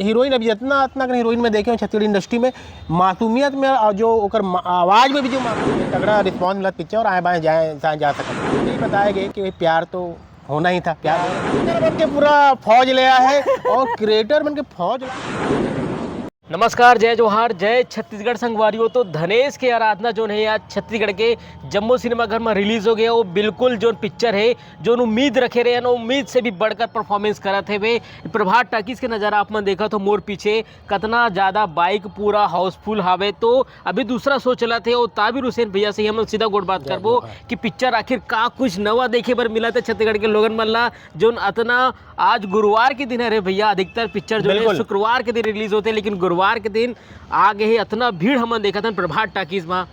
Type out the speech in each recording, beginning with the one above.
Heroine अभी जितना heroine में देखे छत्तीसगढ़ इंडस्ट्री में मासूमियत में और जो ओकर आवाज़ में भी जो तगड़ा रिस्पॉन्स मिला पिक्चर और आए बाएँ जाए जा सकते यही बताया गया कि प्यार तो होना ही था। प्यार बन के पूरा फौज ले आया है और क्रिएटर बन के फौज। नमस्कार, जय जोहार, जय छत्तीसगढ़ संगवारियों। तो धनेश के आराधना जो है आज छत्तीसगढ़ के जम्मू सिनेमा घर में रिलीज हो गया। वो बिल्कुल जो पिक्चर है जो उम्मीद रखे रहे ना, उम्मीद से भी बढ़कर परफॉर्मेंस करा थे वे। प्रभात टाकीज के नज़ारा आप मन देखा तो मोर पीछे कितना ज़्यादा बाइक पूरा हाउसफुल हावे। तो अभी दूसरा शो चला थे और ताबिर हुसैन भैया से हम सीधा गोड़ बात करबो कि पिक्चर आखिर का कुछ नवा देखे बर मिला था छत्तीसगढ़ के लोगन मन ला। जो अतना आज गुरुवार के दिन है रे भैया, अधिकतर पिक्चर जो है शुक्रवार के दिन रिलीज होते, लेकिन गुरुवार के दिन आगे ही इतना भीड़ हमन देखा था प्रभात टाकीज में।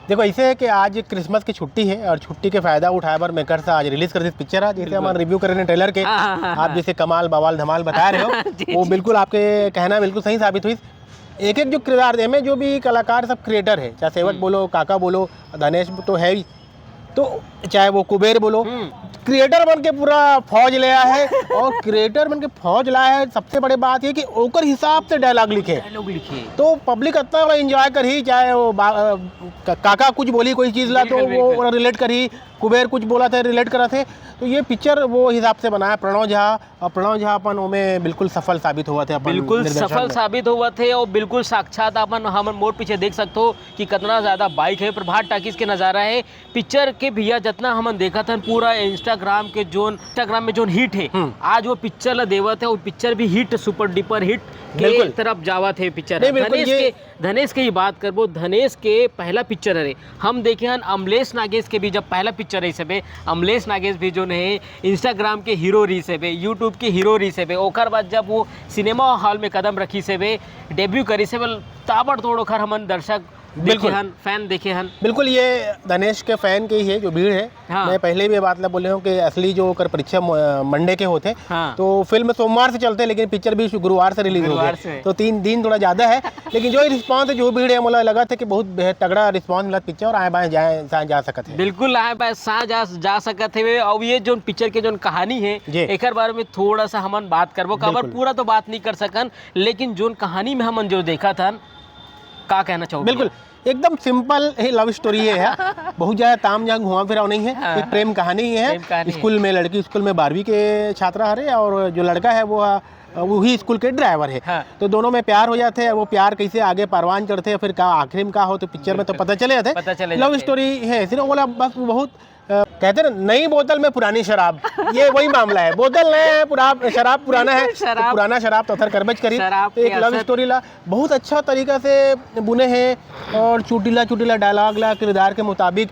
देखो ऐसे है कि आज क्रिसमस की छुट्टी है और छुट्टी के फायदा उठाए बार मेकर से आज रिलीज कर दी पिक्चर है। जैसे हम रिव्यू कर रहे हैं ट्रेलर के, आप जैसे कमाल बवाल धमाल बता रहे हो वो बिल्कुल आपके कहना बिल्कुल सही साबित हुई। एक एक जो किरदार में जो भी कलाकार सब क्रिएटर है, चाहे सेवक बोलो, काका बोलो, धनेश तो है ही, तो चाहे वो कुबेर बोलो, क्रिएटर बन के पूरा फौज ले आया है और क्रिएटर बन के फौज लाया है। सबसे बड़ी बात ये कि ओकर हिसाब से डायलॉग लिखे तो पब्लिक इतना बड़ा एंजॉय करी। चाहे वो काका कुछ बोली कोई चीज़ ला तो वो रिलेट करी, कुबेर कुछ बोला था रिलेट करा थे। तो ये पिक्चर वो हिसाब से बनाया प्रणव झा, और प्रणव झा अपन में बिल्कुल सफल साबित हुआ थे। बिल्कुल सफल साबित हुआ थे और बिल्कुल साक्षात अपन हम मोर पीछे देख सकते हो कि कितना ज़्यादा बाइक है। प्रभात टाकीज के नज़ारा है पिक्चर के भैया, जितना हम देखा था पूरा इंस्टाग्राम में जो हिट है आज वो पिक्चर ला देवत है और पिक्चर भी हिट, सुपर डुपर हिट के तरफ जावा थे पिक्चर। धनेश के ही बात करबो, धनेश के पहला पिक्चर है हम देखे हैं। अमलेश नागेश के भी जब पहला पिक्चर है सब, अमलेश नागेश भी जो है इंस्टाग्राम के हीरो रही से, यूट्यूब के हीरो रही से, ओकर बाद जब वो सिनेमा हॉल में कदम रखी से डेब्यू करी से ताबड़तोड़ ओखर हमन दर्शक देखे हन, फैन देखे हन। बिल्कुल ये धनेश के फैन के ही है जो भीड़ है। हाँ। मैं पहले भी ये बात बोले हूँ कि असली जो कर परीक्षा मंडे के होते। हाँ। तो फिल्म सोमवार से चलते लेकिन पिक्चर भी गुरुवार से रिलीज हो गई, तो 3 दिन थोड़ा ज़्यादा है। लेकिन जो रिस्पांस है, जो भीड़ है, मुझे लगा था कि बहुत तगड़ा रिस्पांस मिला पिक्चर और आए बाएँ जा सकते हैं। बिल्कुल आए बाएँ जा सकते हैं। और ये जो पिक्चर के जो कहानी है एक बारे में थोड़ा सा हम बात करबो, काबर पूरा तो बात नहीं कर सकन, लेकिन जो कहानी में हम जो देखा था का कहना चाहूँ। बिल्कुल एकदम सिंपल ही लव स्टोरी है। बहुत ज़्यादा ताम झाम घुमा फिरा नहीं है। हाँ। एक प्रेम कहानी है। स्कूल में लड़की स्कूल में 12वीं के छात्रा है और जो लड़का है वो ही स्कूल के ड्राइवर है। हाँ। तो दोनों में प्यार हो जाते हैं। वो प्यार कैसे आगे परवान चढ़ते हैं, फिर आखिर में क्या हो तो पिक्चर में तो पता चले जाते। लव स्टोरी है सिर्फ बोला बस बहुत कहते ना नई बोतल में पुरानी शराब, ये वही मामला है। बोतल नया है, शराब पुराना है। तो पुराना शराब तो करबज करी। एक लव स्टोरी ला बहुत अच्छा तरीका से बुने हैं और चुटीला डायलॉग ला किरदार के मुताबिक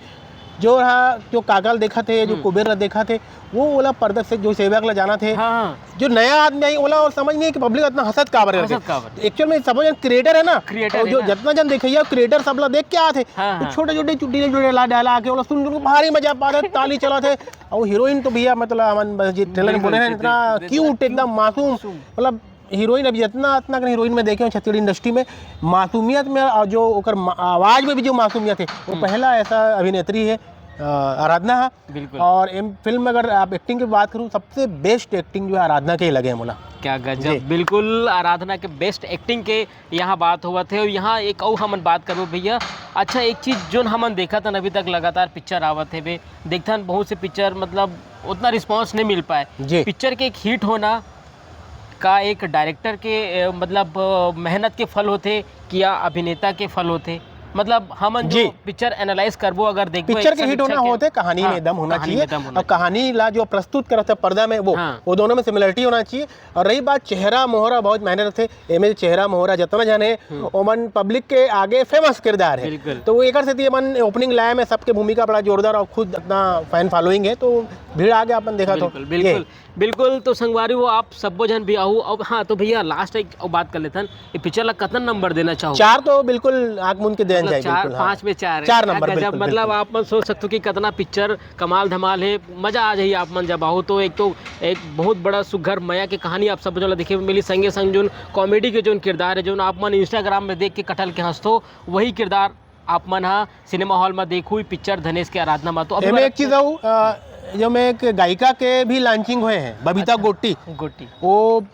जो रहा, जो कागल देखा थे, जो कुबेर देखा थे, वो ओला पर्दा से जो सेवक ला जाना थे। हाँ। जो नया आदमी आई ओला और समझ नहीं कि पब्लिक इतना हसत काबर है। एक्चुअल में समझ क्रिएटर है ना, क्रिएटर जो जितना जन देखिए क्रिएटर सब ला देख के आते। हाँ। छोटे चुटीले डायलॉग के सुन भारी मजा पा रहे, ताली चला थे। और हीरोइन तो भैया मतलब ट्रेलर में बोले हैं इतना क्यूट, एकदम मासूम। मतलब हीरोइन अभी जितना हीरोइन में देखे छत्तीसगढ़ इंडस्ट्री में मासूमियत में और जो ओकर आवाज़ में भी जो मासूमियत है, वो पहला ऐसा अभिनेत्री है आराधना। बिल्कुल। और फिल्म में अगर आप एक्टिंग की बात करूँ, सबसे बेस्ट एक्टिंग जो है आराधना के ही लगे मोला। क्या गजब, बिल्कुल आराधना के बेस्ट एक्टिंग के यहाँ बात हुआ थे। और यहाँ एक और हमन बात करो भैया, अच्छा एक चीज़ जो हमन देखा था अभी तक लगातार पिक्चर आवत है देखता बहुत से पिक्चर मतलब उतना रिस्पॉन्स नहीं मिल पाए। पिक्चर के एक हिट होना का एक डायरेक्टर के मतलब मेहनत के फल होते कि या अभिनेता के फल होते। मतलब हम जो पिक्चर एनालाइज करबो अगर देखबो पिक्चर के हिट होना होते कहानी में दम होना चाहिए और कहानी ला जो प्रस्तुत करते पर्दा में वो दोनों में सिमिलरिटी होना चाहिए। और रही बात चेहरा मोहरा, बहुत मेहनत थे एमे चेहरा मोहरा जितना जाने ओमन पब्लिक के आगे फेमस किरदार है। तो वो एक से मन ओपनिंग लाया में सबके भूमिका बड़ा जोरदार और खुद अपना फैन फॉलोइंग है, तो भीड़ आगे अपन देखा। तो बिल्कुल तो संगवारी वो आप सबो जन भी आहू। अब हाँ तो भैया लास्ट एक बात कर लेते हैं, ये पिक्चर ला कितना नंबर देना चाहो? 4 तो बिल्कुल आंख मूंद के देना चाहिए। 5 में 4 नंबर जब मतलब आप मन सोच सकते हो कि कितना पिक्चर कमाल धमाल है, मजा आ जाइए आप मन जब आहू। तो एक बहुत बड़ा सुघर मया की कहानी आप सब जो देखे मिली, संगे संग जो कॉमेडी के जो किरदार है, जो आप मन इंस्टाग्राम में देख के कटल के हंसतो, वही किरदार आप मन हाँ सिनेमा हॉल में देखू पिक्चर धनेश के आराधना में। तो अब एक चीज़ जो में एक गायिका के भी लॉन्चिंग हुए हैं, बबीता गोट्टी। वो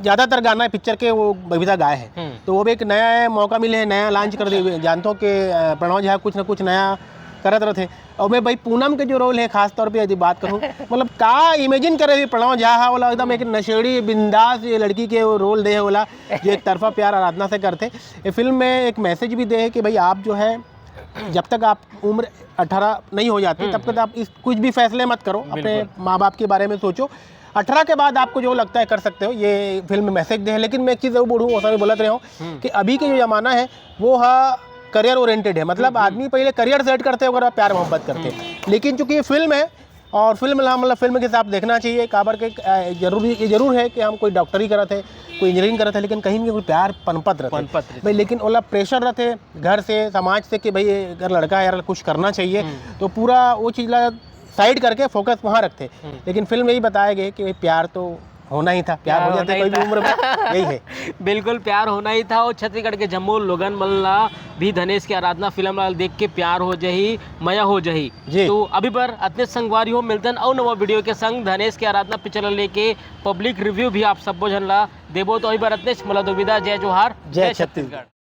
ज़्यादातर गाना पिक्चर के वो बबीता गाए हैं, तो वो भी एक नया मौका मिले है, नया लॉन्च कर दे। जानते हो कि प्रणव झा कुछ ना कुछ नया करत रहे थे। और मैं भाई पूनम के जो रोल है खास तौर पे यदि बात करूँ, मतलब का इमेजिन करे भी प्रणव झा हा वाला एकदम एक नशेड़ी बिंदास ये लड़की के वो रोल दे है वाला, जो एक तरफा प्यार आराधना से करते। ये फिल्म में एक मैसेज भी दे है कि भाई आप जो है जब तक आप उम्र 18 नहीं हो जाती तब तक आप इस कुछ भी फैसले मत करो, अपने माँ बाप के बारे में सोचो। 18 के बाद आपको जो लगता है कर सकते हो, ये फिल्म में मैसेज दे है। लेकिन मैं एक चीज़ जरूर बोलूँ, ऐसा भी बोलते रहा हूँ कि अभी के जो ज़माना है वो करियर ओरिएंटेड है। मतलब आदमी पहले करियर सेट करते हैं अगर प्यार मोहब्बत करते हैं। लेकिन चूंकि ये फिल्म है और फिल्म मतलब फिल्म के हिसाब देखना चाहिए। काबर के जरूर है कि हम कोई डॉक्टरी करते हैं, कोई इंजीनियरिंग करते हैं, लेकिन कहीं भी कोई प्यार पनपत रहते भाई। लेकिन ओला प्रेशर रहते घर से, समाज से कि भाई अगर लड़का है यार कुछ करना चाहिए, तो पूरा वो चीज़ साइड करके फोकस वहाँ रखते। लेकिन फिल्म में यही बताया गया कि प्यार तो होना ही था, प्यार हो जाता है कोई भी उम्र में, यही है। बिल्कुल प्यार होना ही था। और छत्तीसगढ़ के जम्मू लोगन मल्ला भी धनेश की आराधना फिल्म देख के प्यार हो जही, मया हो जही। तो अभी पर अतने संगवारी हो मिलतन और नवा वीडियो के संग धनेश की आराधना पिक्चर लेके पब्लिक रिव्यू भी आप सब जन ला देबो। तो अभी पर अतने मला दुविधा। जय जोहार, जय छत्तीसगढ़।